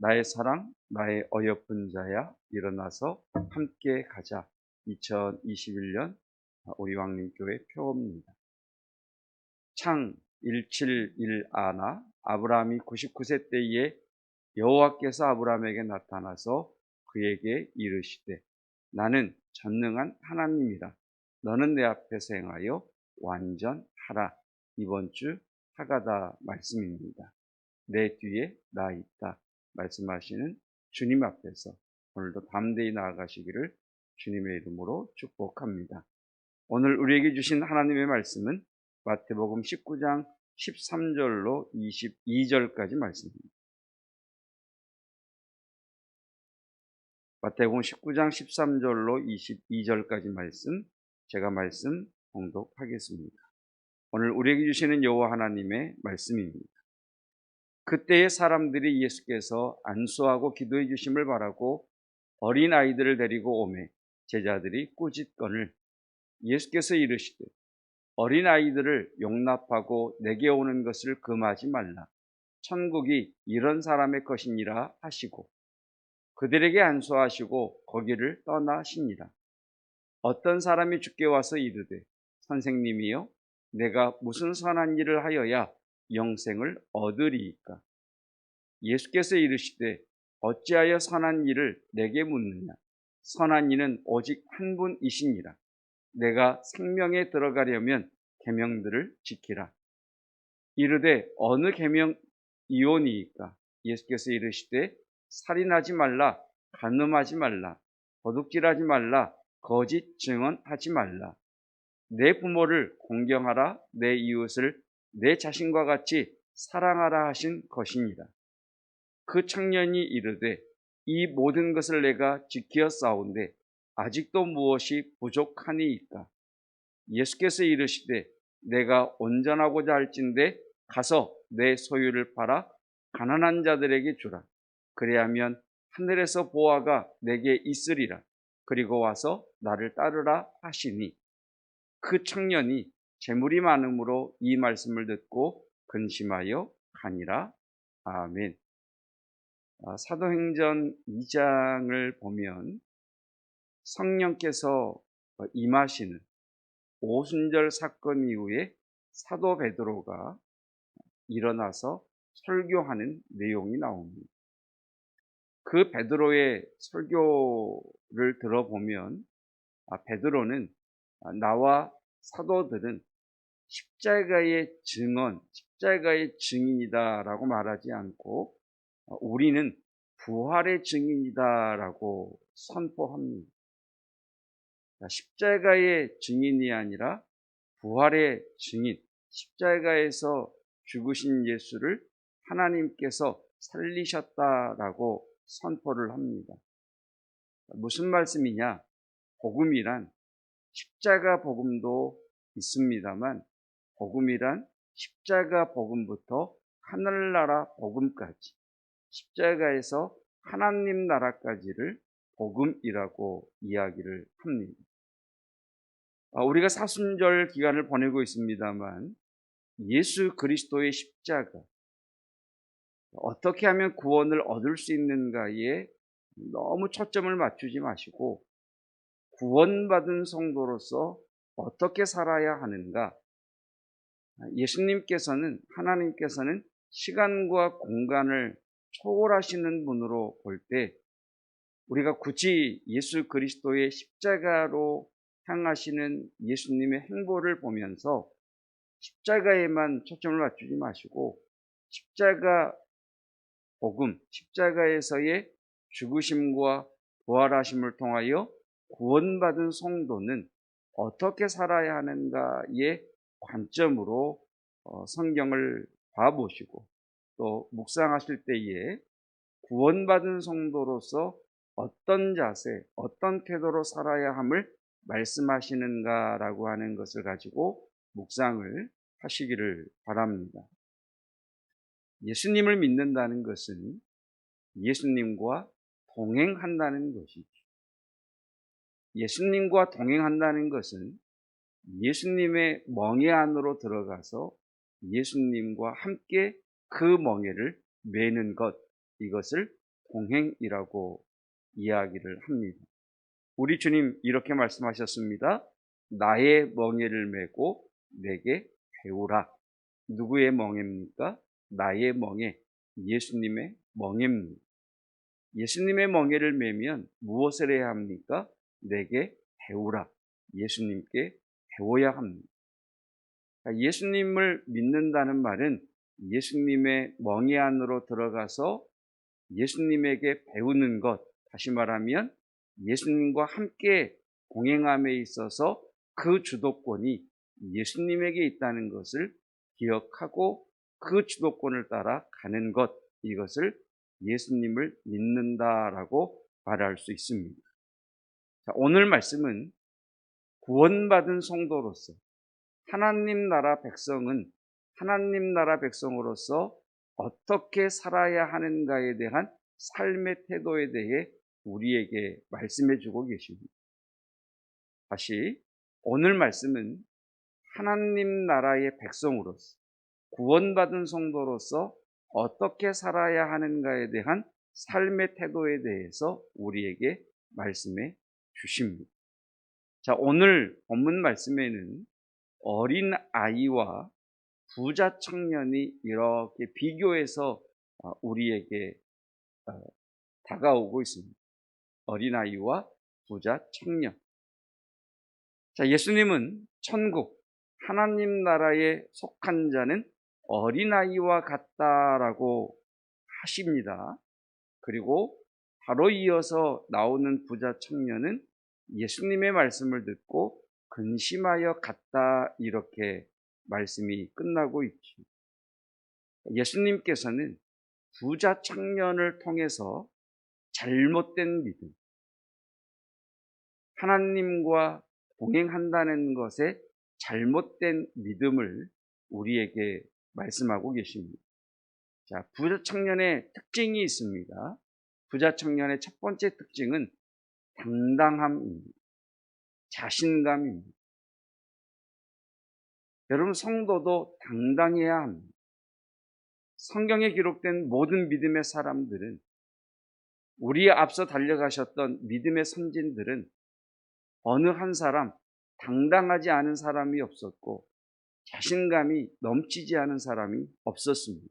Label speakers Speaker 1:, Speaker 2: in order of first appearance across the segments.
Speaker 1: 나의 사랑, 나의 어여쁜 자야, 일어나서 함께 가자. 2021년 우리 왕림교회 표어입니다. 창 171아나 아브라함이 99세 때에 여호와께서 아브라함에게 나타나서 그에게 이르시되 나는 전능한 하나님이라. 너는 내 앞에서 행하여 완전하라. 이번 주 하가다 말씀입니다. 내 뒤에 나 있다 말씀하시는 주님 앞에서 오늘도 담대히 나아가시기를 주님의 이름으로 축복합니다. 오늘 우리에게 주신 하나님의 말씀은 마태복음 19장 13절로 22절까지 말씀입니다. 마태복음 19장 13절로 22절까지 말씀, 제가 말씀 봉독하겠습니다. 오늘 우리에게 주시는 여호와 하나님의 말씀입니다. 그때의 사람들이 예수께서 안수하고 기도해 주심을 바라고 어린 아이들을 데리고 오매 제자들이 꾸짖거늘 예수께서 이르시되 어린 아이들을 용납하고 내게 오는 것을 금하지 말라. 천국이 이런 사람의 것이니라 하시고 그들에게 안수하시고 거기를 떠나시니라. 어떤 사람이 주께 와서 이르되 선생님이여 내가 무슨 선한 일을 하여야 영생을 얻으리이까? 예수께서 이르시되 어찌하여 선한 일을 내게 묻느냐? 선한 이는 오직 한 분이시니라. 내가 생명에 들어가려면 계명들을 지키라. 이르되 어느 계명이오니이까? 예수께서 이르시되 살인하지 말라, 간음하지 말라, 도둑질하지 말라, 거짓 증언하지 말라. 내 부모를 공경하라, 내 이웃을 내 자신과 같이 사랑하라 하신 것이니라. 그 청년이 이르되 이 모든 것을 내가 지키었사온데 아직도 무엇이 부족하니이까? 예수께서 이르시되 내가 온전하고자 할진대 가서 내 소유를 팔아 가난한 자들에게 주라. 그래야면 하늘에서 보화가 내게 있으리라. 그리고 와서 나를 따르라 하시니 그 청년이 재물이 많음으로 이 말씀을 듣고 근심하여 가니라. 아멘. 사도행전 2장을 보면 성령께서 임하시는 오순절 사건 이후에 사도 베드로가 일어나서 설교하는 내용이 나옵니다. 그 베드로의 설교를 들어보면 베드로는 나와 사도들은 십자가의 증언, 십자가의 증인이다라고 말하지 않고 우리는 부활의 증인이다라고 선포합니다. 십자가의 증인이 아니라 부활의 증인, 십자가에서 죽으신 예수를 하나님께서 살리셨다라고 선포를 합니다. 무슨 말씀이냐? 복음이란 십자가 복음도 있습니다만 복음이란 십자가 복음부터 하늘나라 복음까지 십자가에서 하나님 나라까지를 복음이라고 이야기를 합니다. 우리가 사순절 기간을 보내고 있습니다만 예수 그리스도의 십자가 어떻게 하면 구원을 얻을 수 있는가에 너무 초점을 맞추지 마시고 구원받은 성도로서 어떻게 살아야 하는가? 예수님께서는 하나님께서는 시간과 공간을 초월하시는 분으로 볼 때 우리가 굳이 예수 그리스도의 십자가로 향하시는 예수님의 행보를 보면서 십자가에만 초점을 맞추지 마시고 십자가 복음, 십자가에서의 죽으심과 부활하심을 통하여 구원받은 성도는 어떻게 살아야 하는가의 관점으로 성경을 봐보시고 또 묵상하실 때에 구원받은 성도로서 어떤 자세, 어떤 태도로 살아야 함을 말씀하시는가라고 하는 것을 가지고 묵상을 하시기를 바랍니다. 예수님을 믿는다는 것은 예수님과 동행한다는 것이죠. 예수님과 동행한다는 것은 예수님의 멍에 안으로 들어가서 예수님과 함께 그 멍에를 매는 것, 이것을 공행이라고 이야기를 합니다. 우리 주님 이렇게 말씀하셨습니다. 나의 멍에를 메고 내게 배우라. 누구의 멍에입니까? 나의 멍에, 예수님의 멍에입니다. 예수님의 멍에를 메면 무엇을 해야 합니까? 내게 배우라. 예수님께 배워야 합니다. 예수님을 믿는다는 말은 예수님의 멍에 안으로 들어가서 예수님에게 배우는 것, 다시 말하면 예수님과 함께 공행함에 있어서 그 주도권이 예수님에게 있다는 것을 기억하고 그 주도권을 따라 가는 것, 이것을 예수님을 믿는다라고 말할 수 있습니다. 자, 오늘 말씀은 구원받은 성도로서 하나님 나라 백성은 하나님 나라 백성으로서 어떻게 살아야 하는가에 대한 삶의 태도에 대해 우리에게 말씀해 주고 계십니다. 다시 오늘 말씀은 하나님 나라의 백성으로서 구원받은 성도로서 어떻게 살아야 하는가에 대한 삶의 태도에 대해서 우리에게 말씀해 주십니다. 자, 오늘 본문 말씀에는 어린 아이와 부자 청년이 이렇게 비교해서 우리에게 다가오고 있습니다. 어린아이와 부자 청년. 자, 예수님은 천국, 하나님 나라에 속한 자는 어린아이와 같다라고 하십니다. 그리고 바로 이어서 나오는 부자 청년은 예수님의 말씀을 듣고 근심하여 갔다, 이렇게 말씀이 끝나고 있죠. 예수님께서는 부자 청년을 통해서 잘못된 믿음, 하나님과 동행한다는 것에 잘못된 믿음을 우리에게 말씀하고 계십니다. 자, 부자 청년의 특징이 있습니다. 부자 청년의 첫 번째 특징은 당당함입니다. 자신감입니다. 여러분, 성도도 당당해야 합니다. 성경에 기록된 모든 믿음의 사람들은, 우리의 앞서 달려가셨던 믿음의 선진들은 어느 한 사람 당당하지 않은 사람이 없었고 자신감이 넘치지 않은 사람이 없었습니다.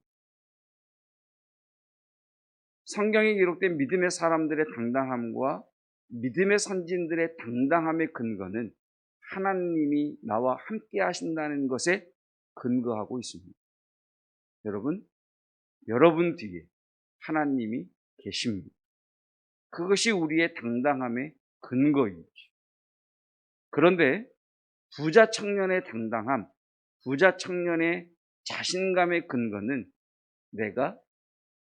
Speaker 1: 성경에 기록된 믿음의 사람들의 당당함과 믿음의 선진들의 당당함의 근거는 하나님이 나와 함께 하신다는 것에 근거하고 있습니다. 여러분 뒤에 하나님이 계십니다. 그것이 우리의 당당함의 근거이죠. 그런데 부자 청년의 당당함, 부자 청년의 자신감의 근거는 내가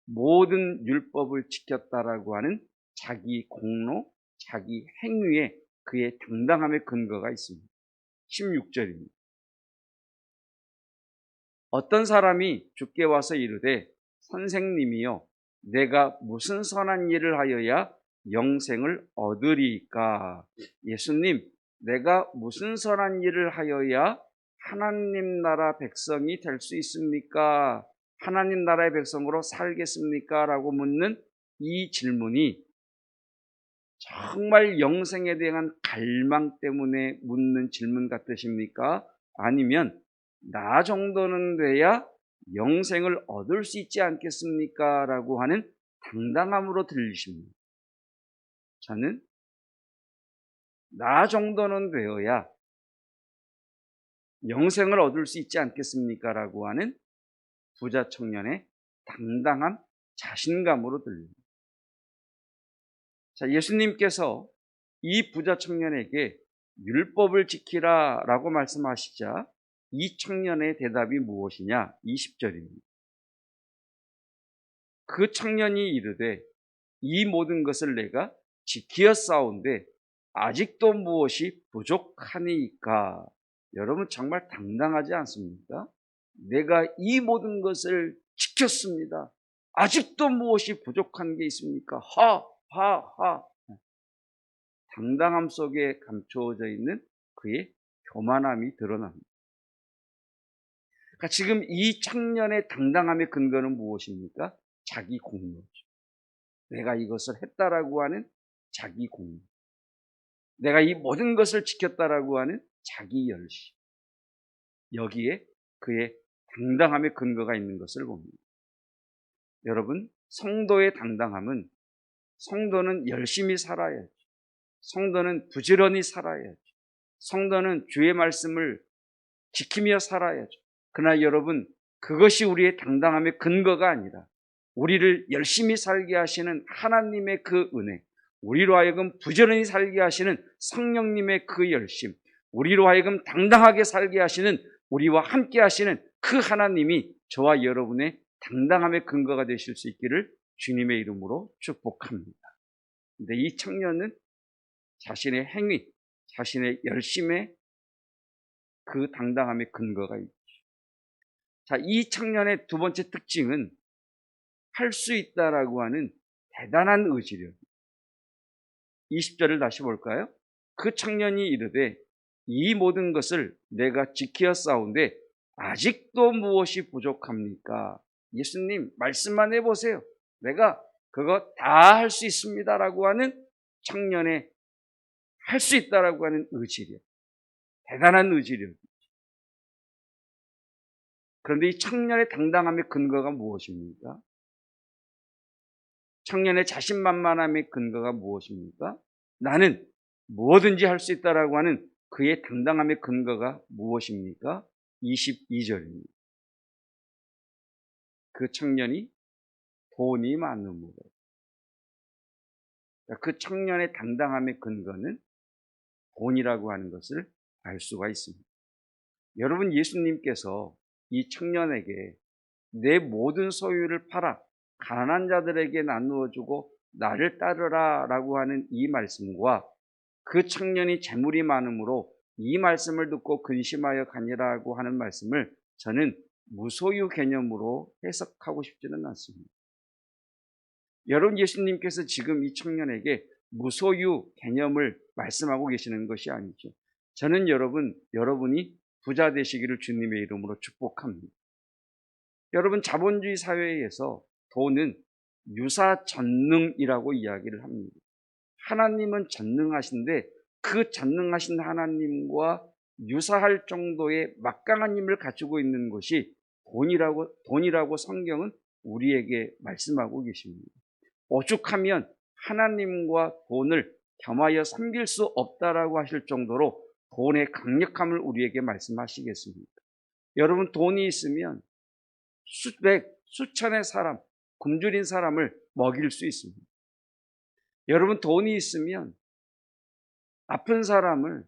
Speaker 1: 모든 율법을 지켰다라고 하는 자기 공로, 자기 행위에 그의 당당함의 근거가 있습니다. 16절입니다. 어떤 사람이 주께 와서 이르되 선생님이여, 내가 무슨 선한 일을 하여야 영생을 얻으리까? 예수님, 내가 무슨 선한 일을 하여야 하나님 나라 백성이 될 수 있습니까? 하나님 나라의 백성으로 살겠습니까? 라고 묻는 이 질문이 정말 영생에 대한 갈망 때문에 묻는 질문 같으십니까? 아니면 나 정도는 돼야 영생을 얻을 수 있지 않겠습니까? 라고 하는 당당함으로 들리십니다. 저는 나 정도는 되어야 영생을 얻을 수 있지 않겠습니까? 라고 하는 부자 청년의 당당한 자신감으로 들립니다. 자, 예수님께서 이 부자 청년에게 율법을 지키라 라고 말씀하시자 이 청년의 대답이 무엇이냐? 20절입니다. 그 청년이 이르되 이 모든 것을 내가 지키었사온데 아직도 무엇이 부족하니까? 여러분, 정말 당당하지 않습니까? 내가 이 모든 것을 지켰습니다. 아직도 무엇이 부족한 게 있습니까? 하. 당당함 속에 감추어져 있는 그의 교만함이 드러납니다. 그러니까 지금 이 청년의 당당함의 근거는 무엇입니까? 자기 공로죠. 내가 이것을 했다라고 하는 자기 공유, 내가 이 모든 것을 지켰다라고 하는 자기 열심, 여기에 그의 당당함의 근거가 있는 것을 봅니다. 여러분, 성도의 당당함은 성도는 열심히 살아야죠. 성도는 부지런히 살아야죠. 성도는 주의 말씀을 지키며 살아야죠. 그러나 여러분, 그것이 우리의 당당함의 근거가 아니라 우리를 열심히 살게 하시는 하나님의 그 은혜, 우리로 하여금 부지런히 살게 하시는 성령님의 그 열심, 우리로 하여금 당당하게 살게 하시는, 우리와 함께 하시는 그 하나님이 저와 여러분의 당당함의 근거가 되실 수 있기를 주님의 이름으로 축복합니다. 근데 이 청년은 자신의 행위, 자신의 열심에 그 당당함의 근거가 있죠. 자, 이 청년의 두 번째 특징은 할 수 있다라고 하는 대단한 의지력. 20절을 다시 볼까요? 그 청년이 이르되 이 모든 것을 내가 지키어 싸운데 아직도 무엇이 부족합니까? 예수님, 말씀만 해보세요. 내가 그거 다 할 수 있습니다라고 하는 청년의 할 수 있다라고 하는 의지력, 대단한 의지력. 그런데 이 청년의 당당함의 근거가 무엇입니까? 청년의 자신만만함의 근거가 무엇입니까? 나는 뭐든지 할 수 있다라고 하는 그의 당당함의 근거가 무엇입니까? 22절입니다. 그 청년이 돈이 많음으로. 그 청년의 당당함의 근거는 돈이라고 하는 것을 알 수가 있습니다. 여러분, 예수님께서 이 청년에게 내 모든 소유를 팔아 가난한 자들에게 나누어주고 나를 따르라 라고 하는 이 말씀과 그 청년이 재물이 많으므로 이 말씀을 듣고 근심하여 가니라고 하는 말씀을 저는 무소유 개념으로 해석하고 싶지는 않습니다. 여러분, 예수님께서 지금 이 청년에게 무소유 개념을 말씀하고 계시는 것이 아니죠. 저는 여러분이 부자 되시기를 주님의 이름으로 축복합니다. 여러분, 자본주의 사회에서 돈은 유사전능이라고 이야기를 합니다. 하나님은 전능하신데 그 전능하신 하나님과 유사할 정도의 막강한 힘을 가지고 있는 것이 돈이라고 성경은 우리에게 말씀하고 계십니다. 오죽하면 하나님과 돈을 겸하여 섬길 수 없다라고 하실 정도로 돈의 강력함을 우리에게 말씀하시겠습니까? 여러분, 돈이 있으면 수백, 수천의 사람, 굶주린 사람을 먹일 수 있습니다. 여러분, 돈이 있으면 아픈 사람을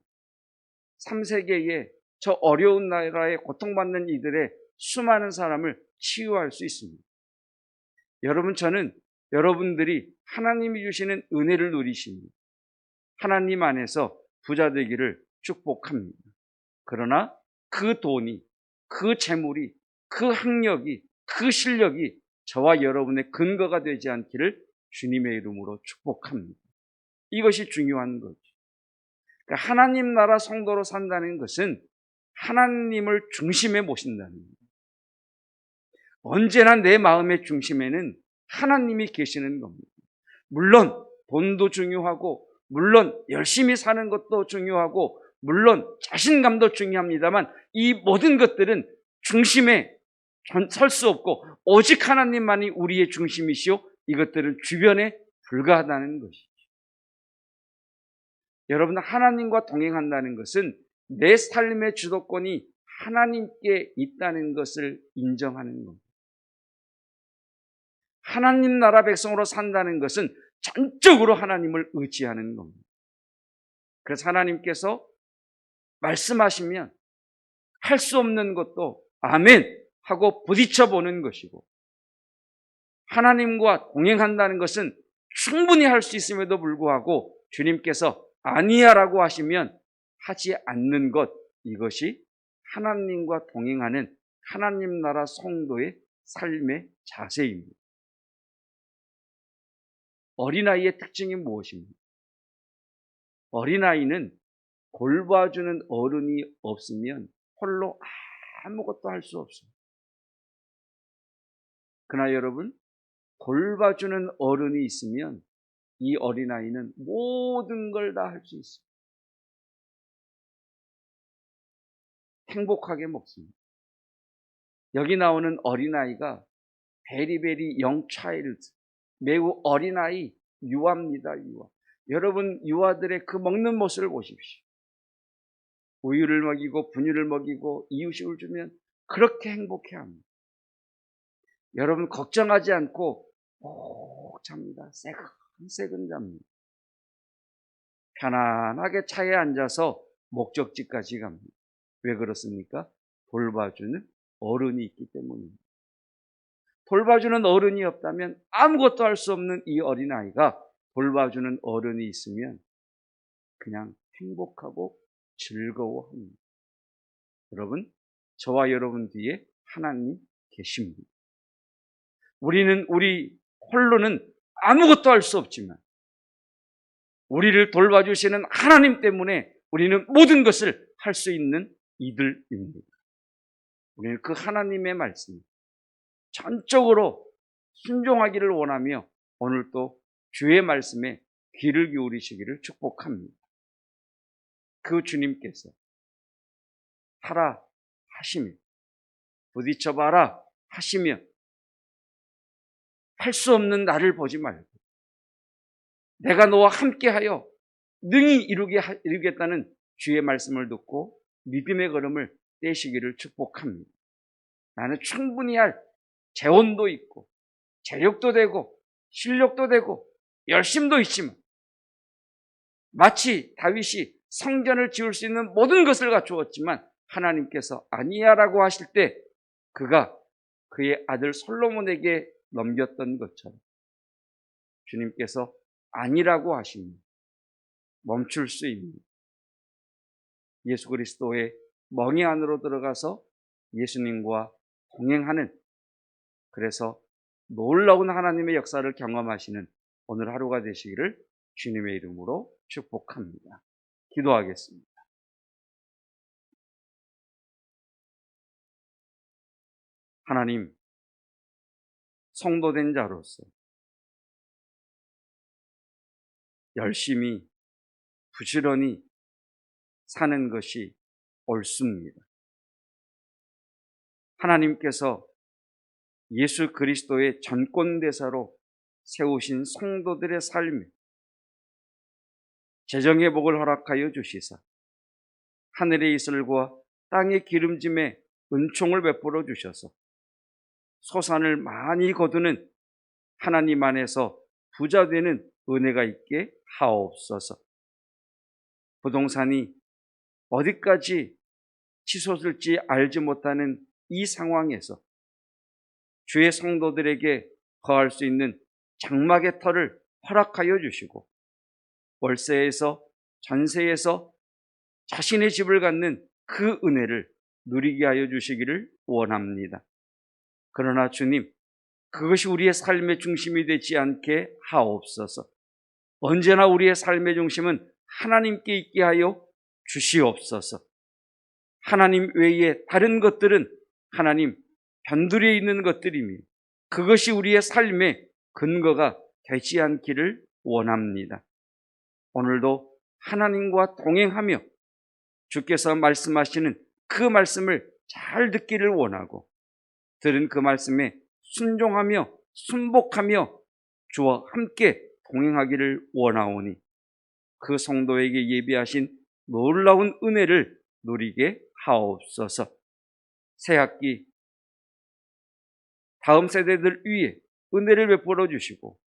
Speaker 1: 3세계의 저 어려운 나라에 고통받는 이들의 수많은 사람을 치유할 수 있습니다. 여러분, 저는 여러분들이 하나님이 주시는 은혜를 누리십니다. 하나님 안에서 부자 되기를 축복합니다. 그러나 그 돈이, 그 재물이, 그 학력이, 그 실력이 저와 여러분의 근거가 되지 않기를 주님의 이름으로 축복합니다. 이것이 중요한 거죠. 그러니까 하나님 나라 성도로 산다는 것은 하나님을 중심에 모신다는 거예요. 언제나 내 마음의 중심에는 하나님이 계시는 겁니다. 물론 돈도 중요하고, 물론 열심히 사는 것도 중요하고, 물론 자신감도 중요합니다만 이 모든 것들은 중심에 설 수 없고 오직 하나님만이 우리의 중심이시오. 이것들은 주변에 불과하다는 것이죠. 여러분, 하나님과 동행한다는 것은 내 삶의 주도권이 하나님께 있다는 것을 인정하는 겁니다. 하나님 나라 백성으로 산다는 것은 전적으로 하나님을 의지하는 겁니다. 그래서 하나님께서 말씀하시면 할 수 없는 것도 아멘 하고 부딪혀 보는 것이고, 하나님과 동행한다는 것은 충분히 할 수 있음에도 불구하고 주님께서 아니야라고 하시면 하지 않는 것, 이것이 하나님과 동행하는 하나님 나라 성도의 삶의 자세입니다. 어린아이의 특징이 무엇입니까? 어린아이는 돌봐주는 어른이 없으면 홀로 아무것도 할 수 없습니다. 그러나 여러분, 돌봐주는 어른이 있으면 이 어린아이는 모든 걸 다 할 수 있습니다. 행복하게 먹습니다. 여기 나오는 어린아이가 베리베리 영 차일드, 매우 어린아이, 유아입니다. 유아. 여러분 유아들의 그 먹는 모습을 보십시오. 우유를 먹이고 분유를 먹이고 이유식을 주면 그렇게 행복해합니다. 여러분 걱정하지 않고 꼭 잡니다. 새근새근 잡니다. 편안하게 차에 앉아서 목적지까지 갑니다. 왜 그렇습니까? 돌봐주는 어른이 있기 때문입니다. 돌봐주는 어른이 없다면 아무것도 할 수 없는 이 어린아이가 돌봐주는 어른이 있으면 그냥 행복하고 즐거워합니다. 여러분, 저와 여러분 뒤에 하나님 계십니다. 우리는 우리 홀로는 아무것도 할 수 없지만 우리를 돌봐주시는 하나님 때문에 우리는 모든 것을 할 수 있는 이들입니다. 우리는 그 하나님의 말씀 전적으로 순종하기를 원하며 오늘도 주의 말씀에 귀를 기울이시기를 축복합니다. 그 주님께서 하라 하시며 부딪혀봐라 하시며 할 수 없는 나를 보지 말고 내가 너와 함께하여 능히 이루겠다는 주의 말씀을 듣고 믿음의 걸음을 떼시기를 축복합니다. 나는 충분히 할 재원도 있고 재력도 되고 실력도 되고 열심도 있지만 마치 다윗이 성전을 지을 수 있는 모든 것을 갖추었지만 하나님께서 아니야라고 하실 때 그가 그의 아들 솔로몬에게 넘겼던 것처럼 주님께서 아니라고 하시니 멈출 수 있는 예수 그리스도의 멍에 안으로 들어가서 예수님과 동행하는, 그래서 놀라운 하나님의 역사를 경험하시는 오늘 하루가 되시기를 주님의 이름으로 축복합니다. 기도하겠습니다. 하나님, 성도된 자로서 열심히 부지런히 사는 것이 옳습니다. 하나님께서 예수 그리스도의 전권대사로 세우신 성도들의 삶에 재정의 복을 허락하여 주시사 하늘의 이슬과 땅의 기름짐에 은총을 베풀어 주셔서 소산을 많이 거두는 하나님 안에서 부자 되는 은혜가 있게 하옵소서. 부동산이 어디까지 치솟을지 알지 못하는 이 상황에서 주의 성도들에게 거할 수 있는 장막의 터를 허락하여 주시고 월세에서 전세에서 자신의 집을 갖는 그 은혜를 누리게 하여 주시기를 원합니다. 그러나 주님, 그것이 우리의 삶의 중심이 되지 않게 하옵소서. 언제나 우리의 삶의 중심은 하나님께 있게 하여 주시옵소서. 하나님 외에 다른 것들은 하나님 변두리에 있는 것들이며 그것이 우리의 삶의 근거가 되지 않기를 원합니다. 오늘도 하나님과 동행하며 주께서 말씀하시는 그 말씀을 잘 듣기를 원하고 들은 그 말씀에 순종하며 순복하며 주와 함께 동행하기를 원하오니 그 성도에게 예비하신 놀라운 은혜를 누리게 하옵소서. 새학기 다음 세대들 위에 은혜를 베풀어 주시고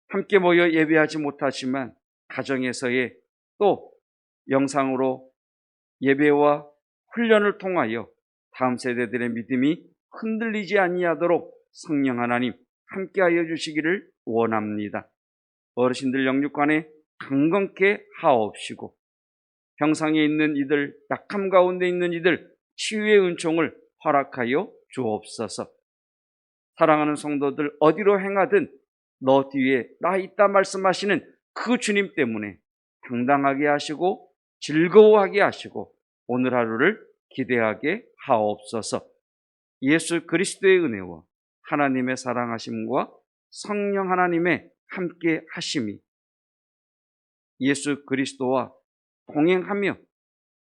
Speaker 1: 함께 모여 예배하지 못하지만 가정에서의 또 영상으로 예배와 훈련을 통하여 다음 세대들의 믿음이 흔들리지 아니하도록 성령 하나님 함께하여 주시기를 원합니다. 어르신들 영육간에 강건케 하옵시고 병상에 있는 이들, 약함 가운데 있는 이들 치유의 은총을 허락하여 주옵소서. 사랑하는 성도들 어디로 행하든 너 뒤에 나 있다 말씀하시는 그 주님 때문에 당당하게 하시고 즐거워하게 하시고 오늘 하루를 기대하게 하옵소서. 예수 그리스도의 은혜와 하나님의 사랑하심과 성령 하나님의 함께 하심이 예수 그리스도와 동행하며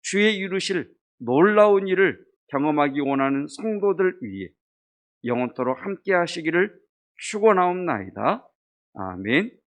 Speaker 1: 주의 이루실 놀라운 일을 경험하기 원하는 성도들 위해 영원토록 함께 하시기를 축원하옵나이다. 아멘.